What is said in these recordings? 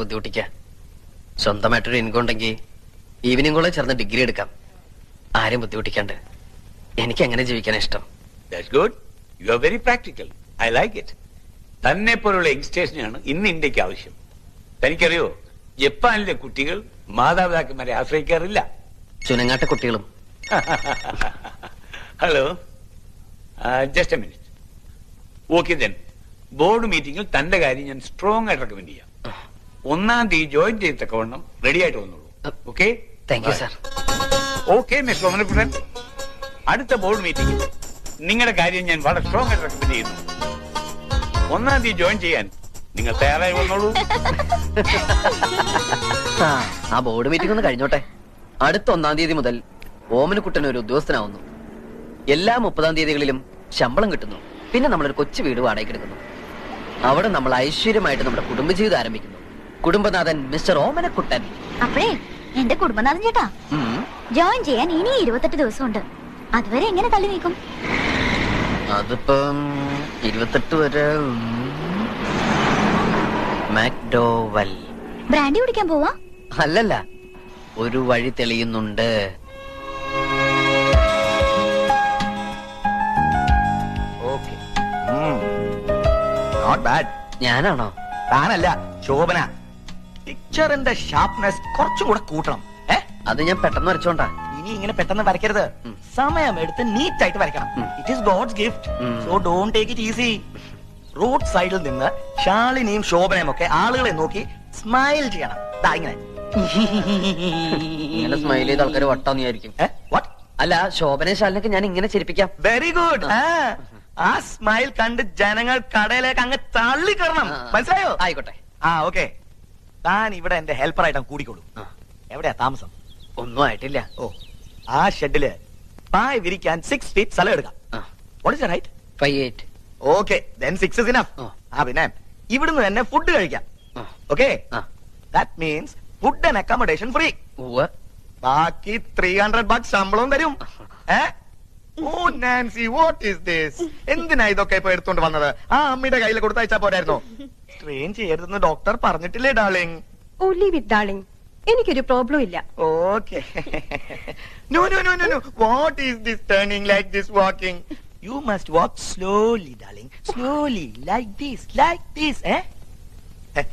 ബുദ്ധിമുട്ടിക്ക. സ്വന്തമായിട്ടൊരു ഇൻകം ഉണ്ടെങ്കിൽ evening college ചേർന്ന് ഡിഗ്രി എടുക്കാം. ആരും ബുദ്ധിമുട്ടിക്കാണ്ട്. എനിക്ക് എങ്ങനെ ജീവിക്കാൻ ഇഷ്ടം. That's good. You are very practical. I like it. തന്നെ പോലുള്ള യങ്സ്റ്റേഴ്സിനാണ് ഇന്ന് ഇന്ത്യക്ക് ആവശ്യം. തനിക്കറിയോ, ജപ്പാനിലെ കുട്ടികൾ മാതാപിതാക്കന്മാരെ ആശ്രയിക്കാറില്ല. ചുനങ്ങാട്ട കുട്ടികളും. Hello, just A minute. Okay then, board മീറ്റിംഗിൽ തന്റെ കാര്യം ഞാൻ സ്ട്രോങ് ആയിട്ട് റെക്കമെൻഡ് ചെയ്യാം. 1-ാം തീയതി ജോയിൻ ചെയ്തക്കവണ്ണം റെഡി ആയിട്ട് വന്നോളൂ. Okay? Thank you sir. Okay miss Omanakuttan, അടുത്ത ബോർഡ് മീറ്റിംഗിൽ നിങ്ങളുടെ കാര്യം ഞാൻ വളരെ സ്ട്രോങ് ആയിട്ട് റെക്കമെൻഡ് ചെയ്യുന്നു. 1-ാം തീയതി ജോയിൻ ചെയ്യാൻ നിങ്ങൾ തയ്യാറായി വന്നോളൂ. ആ ബോർഡ് മീറ്റിംഗ് ഒന്ന് കഴിഞ്ഞോട്ടെ. അടുത്ത 1-ാം തീയതി മുതൽ ഓമനക്കുട്ടൻ ഒരു ഉദ്യോഗസ്ഥനാവുന്നു. എല്ലാ 30-ാം തീയതികളിലും ശമ്പളം കിട്ടുന്നു. പിന്നെ നമ്മളൊരു കൊച്ചു വീട് വാടകയ്ക്ക് എടുക്കുന്നു. അവിടെ നമ്മൾ ഐശ്വര്യമായിട്ട് നമ്മുടെ കുടുംബജീവിതം ആരംഭിക്കുന്നു. കുടുംബനാഥൻ മിസ്റ്റർ ഓമനക്കുട്ടൻ. അപ്പഴേ എന്റെ കുടുംബനാഥൻ ചേട്ടാ, ജോയിൻ ചെയ്യാൻ ഇനി 28 ദിവസമുണ്ട്. അതുവരെ എങ്ങനെ തള്ളി നീക്കും? അതിപ്പം 28 വരെ മാക്ഡോവൽ ബ്രാൻഡി കുടിക്കാൻ പോവാ? അല്ലല്ല, ഒരു വഴി തെളിയുന്നുണ്ട്. Not bad. ഞാനാണോ? താനല്ല, ശോഭന. പിക്ചറിന്റെ ഷാർപ്നെസ് കുറച്ചും കൂടെ കൂട്ടണം. അത് ഞാൻ പെട്ടെന്ന് വരച്ചോണ്ടാ. ഇനി ഇങ്ങനെ പെട്ടെന്ന് വരയ്ക്കരുത്. സമയം എടുത്ത് നീറ്റ് ആയിട്ട് വരയ്ക്കണം. It is god's gift. So don't take it easy. Road സൈഡിൽ നിന്ന് ശാലിനിയും ശോഭനയും ഒക്കെ ആളുകളെ നോക്കി സ്മൈൽ ചെയ്യണം. ഇങ്ങനെ ഇങ്ങനെ സ്മൈൽ ചെയ്ത ആൾക്കാർ വട്ടാന്ന് വിചാരിക്കും. അല്ല, ശോഭന ശാലിനൊക്കെ ഞാൻ ഇങ്ങനെ ചിരിപ്പിക്കാം. Very good. ആ സ്മൈൽ കണ്ട് ജനങ്ങൾ കടയിലേക്ക് അങ്ങ് തള്ളിക്കറണം. മനസ്സിലായോ? ആയിക്കോട്ടെ. ഓക്കെ. താൻ ഇവിടെ എന്റെ ഹെൽപ്പറായിട്ട് കൂടിക്കോളൂ. എവിടെയാ താമസം? ഒന്നും ആയിട്ടില്ല. ഓ, ആ ഷെഡില് പായ വിരിക്കാൻ 6 feet സ്ഥലം എടുക്കാം. What is the height? 5'8". Okay, then 6 is enough. പിന്നെ ഇവിടുന്ന് തന്നെ ഫുഡ് കഴിക്കാം. Okay? That means food and accommodation free. ബാക്കി $300 ശമ്പളവും തരും. Oh Nancy, what is this? എന്തിനാ ഇതൊക്കെ ഇപ്പൊ എടുത്തോണ്ട് വന്നത്? ആ അമ്മയുടെ കയ്യിൽ കൊടുത്തയച്ചാ പോരായിരുന്നോ? ട്രെയിൻ ചെയ്യരുതെന്ന് ഡോക്ടർ പറഞ്ഞിട്ടില്ലേ darling? Oh leave it darling, എനിക്കൊരു പ്രോബ്ലം ഇല്ല. Okay. No no no no no. What is this turning like this walking? You must walk slowly darling, slowly, like this.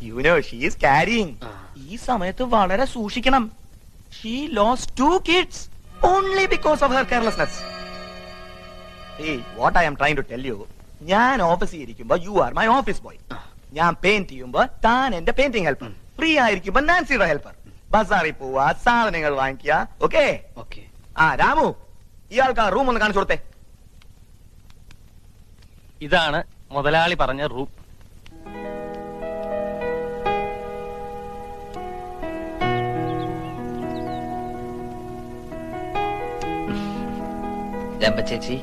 You know she is carrying. ഈ സമയത്ത് വളരെ സൂക്ഷിക്കണം. She lost 2 kids only because of her carelessness. See, what I am trying to tell you, ഞാൻ ഓഫീസിൽ ഇരിക്കുമ്പോ you are my office boy. ഞാൻ paint ചെയ്യുമ്പോ താൻ എന്റെ പെയിന്റിംഗ് ഹെൽപ്പർ. ഫ്രീ ആയിരിക്കുമ്പോ നാൻസിയുടെ ഹെൽപ്പർ. ബസാറിൽ പോവാ, സാധനങ്ങൾ വാങ്ങിക്കുക. ഓക്കെ? രാമു, ഇയാൾക്ക് ആ റൂം ഒന്ന് കാണിച്ചു കൊടുത്തേ. ഇതാണ് മുതലാളി പറഞ്ഞ റൂം. രമ്പ ചേച്ചി,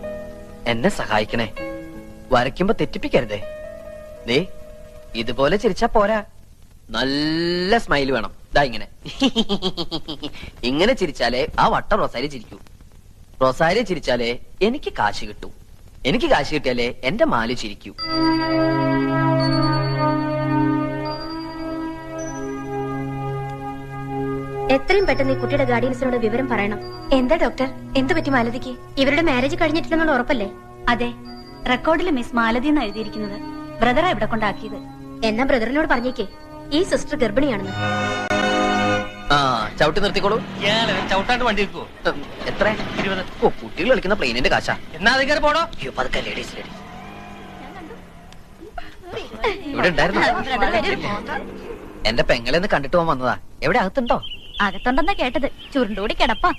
എന്നെ സഹായിക്കണേ. വരയ്ക്കുമ്പോ തെറ്റിപ്പിക്കരുതേ. ദേ, ഇതുപോലെ ചിരിച്ചാ പോരാ, നല്ല സ്മൈൽ വേണം. ദാ ഇങ്ങനെ ഇങ്ങനെ ചിരിച്ചാലേ ആ വട്ടം റൊസാരി ചിരിക്കൂ. റൊസാരി ചിരിച്ചാലേ എനിക്ക് കാശ് കിട്ടൂ. എനിക്ക് കാശ് കിട്ടിയാലേ എന്റെ മാലു ചിരിക്കൂ. എത്രയും പെട്ടെന്ന് ഈ കുട്ടിയുടെ ഗാർഡിയൻസിനോട് വിവരം പറയണം. എന്താ ഡോക്ടർ, എന്ത് പറ്റി മാലതിക്ക്? ഇവരുടെ മാരേജ് കഴിഞ്ഞിട്ടില്ലെന്നുള്ള ഉറപ്പല്ലേ? അതെ, റെക്കോർഡിൽ മിസ് മാലതി എന്ന് എഴുതിയിരിക്കുന്നത്. ബ്രദറാ ഇവിടെ കൊണ്ടാക്കിയത്. എന്നാ ബ്രദറിനോട് പറഞ്ഞേക്കേ ഈ സിസ്റ്റർ ഗർഭിണിയാണെന്ന്. ചവിട്ടി നിർത്തിക്കോളൂ. ചവിട്ടാണ്ട് വണ്ടി വെക്കുവോ? എത്ര? 20. ഓ, കുട്ടികൾ കളിക്കുന്ന പ്ലെയിനിന്റെ കാശാ. എന്നാ അധികാരം പോടോ. പതുക്കെ ലേഡീസ്. ഇവിടെ ഉണ്ടായിരുന്നു. എന്റെ പെങ്ങളെന്ന് കണ്ടിട്ട് പോകാൻ വന്നതാ. എവിടെ അകത്തുണ്ടോ? അകത്തുണ്ടെന്നാ കേട്ടത്. ചുരുണ്ടുകൂടി കിടപ്പാ.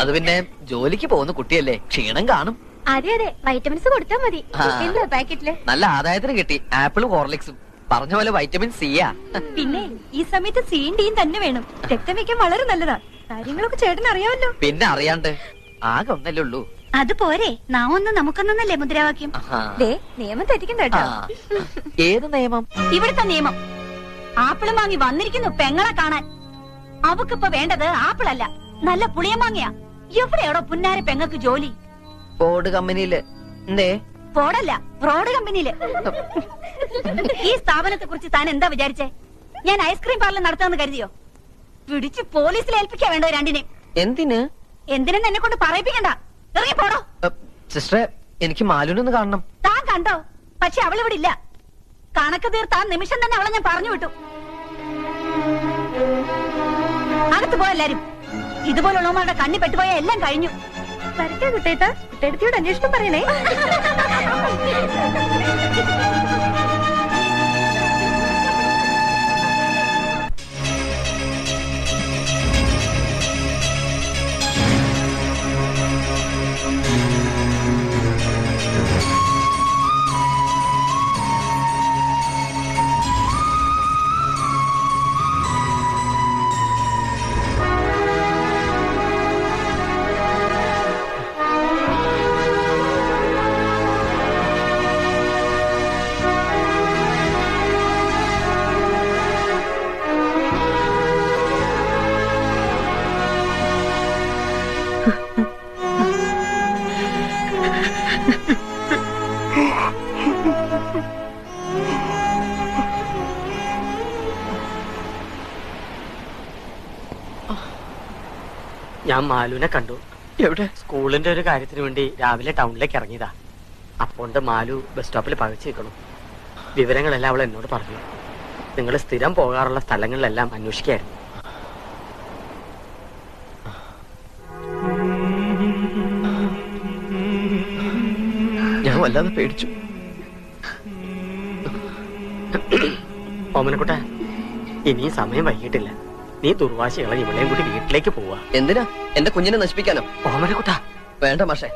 അത് പിന്നെ ജോലിക്ക് പോകുന്ന കുട്ടിയല്ലേ, ക്ഷീണം കാണും. അതെ അതെ, വൈറ്റമിൻസ് കൊടുത്താ മതി. എന്താ പാക്കറ്റില്? നല്ല ആദായത്തിന് കിട്ടി. ആപ്പിളും ഹോർലിക്സും. പറഞ്ഞ പോലെ വൈറ്റമിൻ സിയാ. പിന്നെ ഈ സമയത്ത് സിയും ഡിയും തന്നെ വേണം. രക്തം വെക്കാൻ വളരെ നല്ലതാ. കാര്യങ്ങളൊക്കെ ചേട്ടൻ അറിയാമല്ലോ. പിന്നെ അറിയാണ്ട് ആകെ ഒന്നല്ലേ ഉള്ളൂ. അത് പോരെ, നാം ഒന്ന് നമുക്കൊന്നല്ലേ മുദ്രാവാക്യം. നിയമം തെറ്റിക്കണ്ട കേട്ടോ. ഏത് നിയമം? ഇവിടുത്തെ നിയമം. ആപ്പിളും വാങ്ങി വന്നിരിക്കുന്നു പെങ്ങളെ കാണാൻ. അവക്കിപ്പോ വേണ്ടത് ആപ്പിളല്ല, നല്ല പുളിയമാങ്ങയാ. എവിടെയാണോ പുന്നാര പെങ്ങക്ക് ജോലി? ഫോർഡ് കമ്പനിയില്. എന്തേ? ഫോർഡല്ല, ഫ്രോഡ് കമ്പനിയില്. ഈ സ്ഥാപനത്തെ കുറിച്ച് താൻ എന്താ വിചാരിച്ചേ? ഞാൻ ഐസ്ക്രീം പാർലർ നടത്താമെന്ന് കരുതിയോ? പിടിച്ച് പോലീസിൽ ഏൽപ്പിക്കാ വേണ്ടോ രണ്ടിനെയും? എന്തിന്? എന്തിനെന്ന് എന്നെ കൊണ്ട് പറയിപ്പിക്കണ്ട. ഇറങ്ങി പോടോ. സിസ്റ്ററെ, എനിക്ക് മാലുനൊന്ന് കാണണം. താൻ കണ്ടോ? പക്ഷെ അവളിവിടെ ഇല്ല. കണക്ക് തീർത്താൻ നിമിഷം തന്നെ അവളെ ഞാൻ പറഞ്ഞു വിട്ടു. അകത്ത് പോയെല്ലാരും. ഇതുപോലുള്ളവന്മാരുടെ കണ്ണി പെട്ടുപോയ എല്ലാം കഴിഞ്ഞു. വരട്ടെ കുട്ടേട്ട, കുട്ടേടത്തിയോട് അന്വേഷണം പറയണേ. ഞാൻ മാലുവിനെ കണ്ടു. എവിടെ? സ്കൂളിന്റെ ഒരു കാര്യത്തിന് വേണ്ടി രാവിലെ ടൗണിലേക്ക് ഇറങ്ങിയതാ. അപ്പോണ്ട് മാലു ബസ് സ്റ്റോപ്പിൽ പകച്ചു നിൽക്കണം. വിവരങ്ങളെല്ലാം അവൾ എന്നോട് പറഞ്ഞു. നിങ്ങൾ സ്ഥിരം പോകാറുള്ള സ്ഥലങ്ങളിലെല്ലാം അന്വേഷിക്കായിരുന്നു. ഞാൻ വല്ലാതെ പേടിച്ചു. ഓമനക്കുട്ട, ഇനിയും സമയം വൈകിട്ടില്ല. നീ ദുർവാശികളെ ഇവളെയും കൂടി വീട്ടിലേക്ക് പോവാ. എന്തിനാ? എന്റെ കുഞ്ഞിനെ നശിപ്പിക്കാനോ? ഓമനക്കുട്ട, വേണ്ട മാഷെ.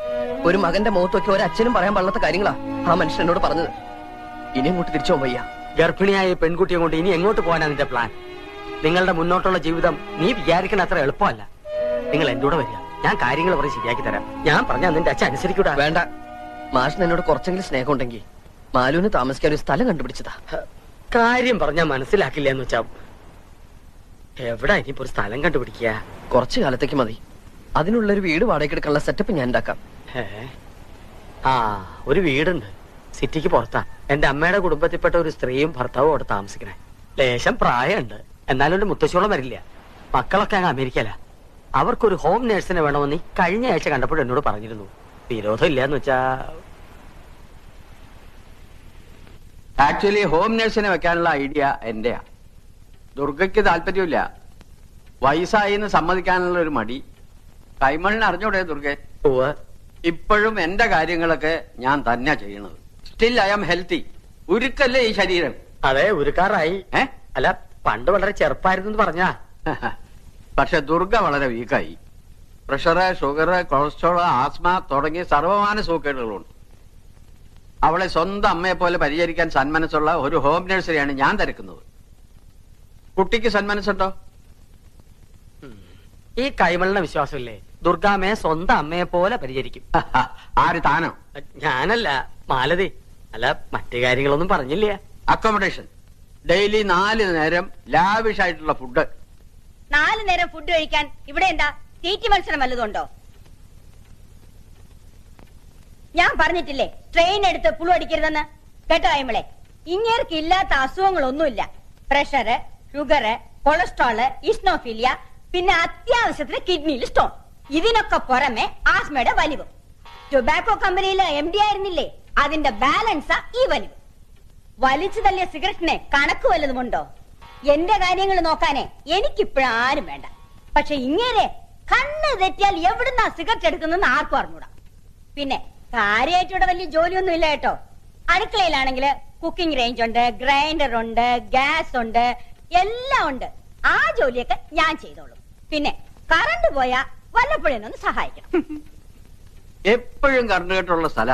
ഒരു മകന്റെ മുഖത്തൊക്കെ ഒരു അച്ഛനും പറയാൻ പാടില്ലാത്ത കാര്യങ്ങളാ ആ മനുഷ്യൻ എന്നോട് പറഞ്ഞത്. ഇനി അങ്ങോട്ട് തിരിച്ചു പോകാൻ വയ്യ. ഗർഭിണിയായ പെൺകുട്ടിയെ കൊണ്ട് ഇനി എങ്ങോട്ട് പോകാനാ നിന്റെ പ്ലാൻ? നിങ്ങളുടെ മുന്നോട്ടുള്ള ജീവിതം നീ വിചാരിക്കുന്ന അത്ര എളുപ്പമല്ല. നിങ്ങൾ എന്റെ കൂടെ വരിക. ഞാൻ കാര്യങ്ങൾ പറഞ്ഞ് ശരിയാക്കി തരാം. ഞാൻ പറഞ്ഞാൽ നിന്റെ അച്ഛൻ അനുസരിക്കൂടാ. വേണ്ട. മാഷിന് എന്നോട് കുറച്ചെങ്കിലും സ്നേഹം ഉണ്ടെങ്കിൽ മാലുവിന് താമസിക്കാൻ ഒരു സ്ഥലം കണ്ടുപിടിച്ചതാ. കാര്യം പറഞ്ഞാൽ മനസ്സിലാക്കില്ല എന്ന് വെച്ചാ എവിടാ ഇനിയിപ്പോ ഒരു സ്ഥലം കണ്ടുപിടിക്കുക? കുറച്ചു കാലത്തേക്ക് മതി. അതിനുള്ളൊരു വീട് വാടകയ്ക്ക് എടുക്കാനുള്ള സെറ്റപ്പ് ഞാൻ ഉണ്ടാക്കാം. ആ, ഒരു വീടുണ്ട് സിറ്റിക്ക് പുറത്താ. എന്റെ അമ്മയുടെ കുടുംബത്തിൽപ്പെട്ട ഒരു സ്ത്രീയും ഭർത്താവും അവിടെ താമസിക്കണേ. ലേശം പ്രായമുണ്ട്, എന്നാലും ഒരു മുത്തശ്ശോളം വരില്ല. മക്കളൊക്കെ അങ്ങ് അമേരിക്കല. അവർക്കൊരു ഹോം നേഴ്സിനെ വേണമെന്ന് കഴിഞ്ഞ ആഴ്ച കണ്ടപ്പോൾ എന്നോട് പറഞ്ഞിരുന്നു. വിരോധം ഇല്ലാന്ന് വെച്ചാ ആക്ച്വലി ഹോം നേഴ്സിനെ വെക്കാനുള്ള ഐഡിയ എന്റെയാ. ദുർഗയ്ക്ക് താല്പര്യമില്ല. വയസ്സായി എന്ന് സമ്മതിക്കാനുള്ള ഒരു മടി. കൈമളിന് അറിഞ്ഞൂടെ ദുർഗെ? ഇപ്പോഴും എന്റെ കാര്യങ്ങളൊക്കെ ഞാൻ തന്നെ ചെയ്യണത്. Still I am healthy. ഉരുക്കല്ലേ ഈ ശരീരം? അതെ, ഉരുക്കാറായി. അല്ല, പണ്ട് വളരെ ചെറുപ്പായിരുന്നു പറഞ്ഞാ. പക്ഷെ ദുർഗ വളരെ വീക്കായി. പ്രഷറ്, ഷുഗർ, കൊളസ്ട്രോൾ, ആസ്മ തുടങ്ങിയ സർവമാന സൂക്കേടുകളുണ്ട്. അവളെ സ്വന്തം അമ്മയെ പോലെ പരിചരിക്കാൻ സന്മനസ്സുള്ള ഒരു ഹോം നഴ്സറിയാണ് ഞാൻ തിരക്കുന്നത്. കുട്ടിക്ക് സന്മനസ്സുണ്ടോ? ഈ കൈമളിന്റെ വിശ്വാസമില്ലേ? ദുർഗാമ്മയെ സ്വന്തം അമ്മയെ പോലെ പരിചരിക്കും. ആര്, താനോ? ഞാനല്ല, മാലതി. അല്ല, മറ്റു കാര്യങ്ങളൊന്നും പറഞ്ഞില്ല. അക്കോമഡേഷൻ, ഡെയിലി 4 നേരം ലാവിഷ് ആയിട്ടുള്ള ഫുഡ്. 4 നേരം ഫുഡ് കഴിക്കാൻ ഇവിടെ എന്താ തീറ്റി മത്സരം വല്ലതുണ്ടോ? ഞാൻ പറഞ്ഞിട്ടില്ലേ ട്രെയിൻ എടുത്ത് പുളു അടിക്കരുതെന്ന്? കേട്ടോ അയ്മളെ, ഇങ്ങേർക്ക് ഇല്ലാത്ത അസുഖങ്ങളൊന്നുമില്ല. പ്രഷറ്, ഷുഗറ്, കൊളസ്ട്രോള്, ഇസ്നോഫീലിയ, പിന്നെ അത്യാവശ്യത്തിന് കിഡ്നിയിൽ സ്റ്റോൺ. ഇതിനൊക്കെ പുറമെ ആസ്മയുടെ വലിവ്. ടൊബാക്കോ കമ്പനിയിലെ MD ആയിരുന്നില്ലേ, അതിന്റെ ബാലൻസാ ഈ വലിവ്. വലിച്ചു തള്ളിയ സിഗരറ്റിനെ കണക്ക് വല്ലതുമുണ്ടോ? എന്റെ കാര്യങ്ങൾ നോക്കാനേ എനിക്കിപ്പോഴും ആരും വേണ്ട. പക്ഷെ ഇങ്ങേരെ കണ്ണ് തെറ്റിയാൽ എവിടുന്നാ സിഗരറ്റ് എടുക്കുന്നെന്ന് ആർക്കും അറിഞ്ഞൂടാ. പിന്നെ കാര്യമായിട്ട് ഇവിടെ വലിയ ജോലിയൊന്നും ഇല്ല കേട്ടോ. അടുക്കളയിലാണെങ്കിൽ കുക്കിംഗ് റേഞ്ച് ഉണ്ട്, ഗ്രൈൻഡർ ഉണ്ട്, ഗ്യാസ് ഉണ്ട്, എല്ലാം ഉണ്ട്. ആ ജോലിയൊക്കെ ഞാൻ ചെയ്തോളൂ. പിന്നെ കറണ്ട് പോയാ വല്ലപ്പോഴൊന്ന് സഹായിക്കണം. എപ്പോഴും കറണ്ട് കേട്ടുള്ള സ്ഥല.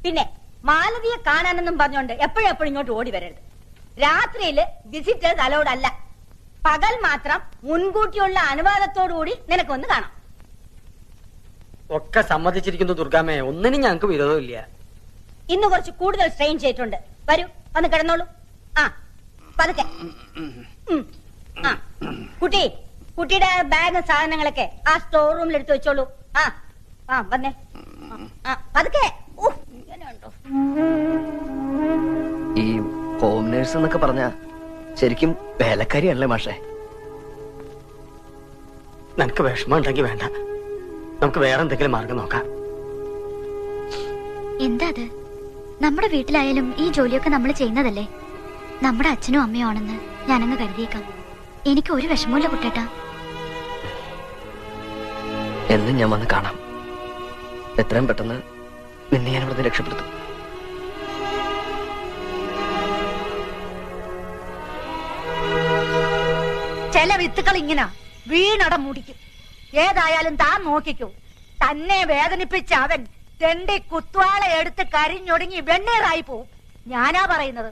പിന്നെ മാലതിയെ കാണാനെന്നും പറഞ്ഞോണ്ട് എപ്പോഴും ഇങ്ങോട്ട് ഓടി വരരുത്. രാത്രിയില് വിസിറ്റേഴ്സ് അലൗഡ് അല്ല. പകൽ മാത്രം മുൻകൂട്ടിയുള്ള അനുവാദത്തോടുകൂടി നിനക്കൊന്ന് കാണാം. ഒക്കെ സമ്മതിച്ചിരിക്കുന്നു ദുർഗാമ്മേ. ഒന്നിനും ഞങ്ങൾക്ക് വിരോധമില്ല. ഇന്ന് കുറച്ച് കൂടുതൽ സ്ട്രെയിൻ ചെയ്തിട്ടുണ്ട്. വരൂ, വന്ന് കിടന്നോളൂ. ആ, പതുക്കെ. ആ, കുട്ടിയുടെ ബാഗും സാധനങ്ങളൊക്കെ ആ സ്റ്റോർ റൂമിൽ എടുത്തു വെച്ചോളൂ. ആ വന്നേ. പതുക്കെ. ഈ ഹോം നേഴ്സ് എന്നൊക്കെ പറഞ്ഞ ശരിക്കും വേലക്കാരിയല്ലേ മാഷേ? നിനക്ക് വിഷമം ഉണ്ടെങ്കിൽ വേണ്ട, നമുക്ക് വേറെ എന്തെങ്കിലും മാർഗം നോക്കാം. എന്താ അത്? നമ്മുടെ വീട്ടിലായാലും ഈ ജോലിയൊക്കെ നമ്മൾ ചെയ്യുന്നതല്ലേ. നമ്മുടെ അച്ഛനും അമ്മയും ആണെന്ന് ഞാനങ്ങ് കരുതിയേക്കാം. എനിക്ക് ഒരു വിഷമമില്ല കുട്ടേട്ടാ. എന്നും ഞാൻ വന്ന് കാണാം. എത്രയും പെട്ടെന്ന് നിന്നെ ഞാൻ ഇവിടുന്ന് രക്ഷപ്പെടുത്തും. ചില വിത്തുകൾ ഇങ്ങനെ വീണട മുടിക്കും. ഏതായാലും താൻ നോക്കിക്കൂ. തന്നെ വേദനിപ്പിച്ച അവൻ തെണ്ടി കുത്വാള എടുത്ത് കരിഞ്ഞൊടുങ്ങി വെണ്ണീറായി പോവും. ഞാനാ പറയുന്നത്.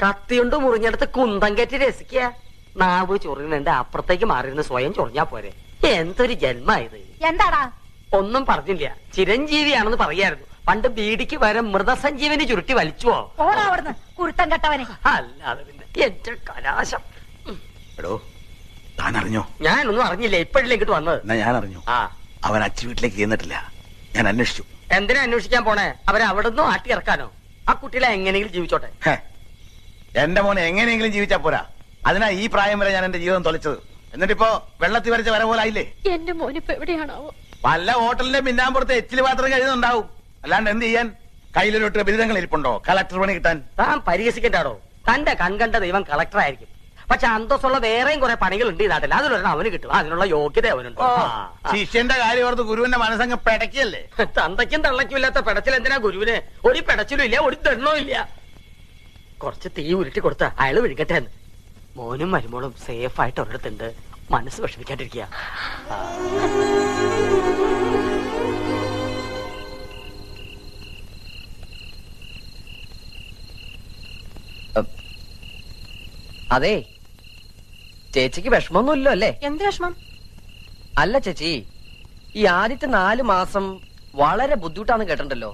കത്തിയുണ്ട് മുറിഞ്ഞെടുത്ത് കുന്തം കയറ്റി രസിക്കുക. നാവ് ചൊറിയുന്നുണ്ട്, അപ്പുറത്തേക്ക് മാറിയിരുന്ന് സ്വയം ചൊറിഞ്ഞാ പോരെ. എന്തൊരു ജന്മായത്. എന്താടാ? ഒന്നും പറഞ്ഞില്ല. ചിരഞ്ജീവിയാണെന്ന് പറയായിരുന്നു. പണ്ട് ബീഡിക്ക് വരെ മൃതസഞ്ജീവനി ചുരുട്ടി വലിച്ചുവോ? ഓടാ അവിടുന്ന് കുരുത്തം കെട്ടവനെ. അല്ലാതെ പിന്നെ എന്റെ കലാശം. എടോ, താൻ അറിഞ്ഞോ? ഞാനൊന്നും അറിഞ്ഞില്ല, ഇപ്പോഴല്ലേ ഇങ്ങോട്ട് വന്നത്. എന്നാ ഞാൻ അറിഞ്ഞു. ആ, അവൻ അച്ഛൻ വീട്ടിലേക്ക് ചെന്നിട്ടില്ല. ഞാൻ അന്വേഷിച്ചു. എന്തിനാ അന്വേഷിക്കാൻ പോണേ? അവരെ അവിടുന്ന് ആട്ടി ഇറക്കാനോ? ആ കുട്ടികളെ എങ്ങനെയെങ്കിലും ജീവിച്ചോട്ടെ. എന്റെ മോനെ എങ്ങനെയെങ്കിലും ജീവിച്ചാ പോരാ. അതിനാ ഈ പ്രായം വരെ ഞാൻ എന്റെ ജീവിതം തൊലച്ചത്. എന്നിട്ടിപ്പോ വെള്ളത്തിൽ വരച്ച വര പോലായില്ലേ. എന്റെ മോനിപ്പോ എവിടെയാണാവോ? വല്ല ഹോട്ടലിന്റെ പിന്നാമ്പുറത്ത് എച്ചില് പാത്രം കഴിയുന്നുണ്ടാവും. അല്ലാണ്ട് എന്ത് ചെയ്യാൻ? കയ്യിലൊരു ബിരുദങ്ങൾ ഇരിപ്പുണ്ടോ കളക്ടർ പണി കിട്ടാൻ? താൻ പരിഹസിക്കണ്ടാടോ. തന്റെ കൺകണ്ട ദൈവം കളക്ടർ ആയിരിക്കും. പക്ഷെ അന്തസ്സുള്ള വേറെയും കുറെ പണികളുണ്ട് ഈ നാട്ടിൽ. അതിലൊരെണ്ണം അവന് കിട്ടും. അതിനുള്ള യോഗ്യത അവനുണ്ട്. ശിഷ്യന്റെ കാര്യം ഓർത്ത് ഗുരുവിന്റെ മനസ്സങ്ങ് പെടക്കിയല്ലേ. തന്തയ്ക്കും തള്ളയ്ക്കും ഇല്ലാത്ത പെടച്ചിൽ എന്തിനാ ഗുരുവിന്? ഒരു പെടച്ചിലും ഇല്ല, ഒരു ദണ്ണവും ഇല്ല. കുറച്ച് തീ ഉരുട്ടി കൊടുത്ത അയാള് വിഴുകട്ടെ എന്ന്. മോനും മരുമോളും സേഫ് ആയിട്ട് ഒരിടത്തുണ്ട്. മനസ്സ് വിഷമിക്കാണ്ടിരിക്കുക. അതെ, ചേച്ചിക്ക് വിഷമമൊന്നുമില്ലോ അല്ലേ? എന്ത് വിഷമം? അല്ല ചേച്ചി, ഈ ആദ്യത്തെ 4 മാസം വളരെ ബുദ്ധിമുട്ടാന്ന് കേട്ടിട്ടുണ്ടല്ലോ.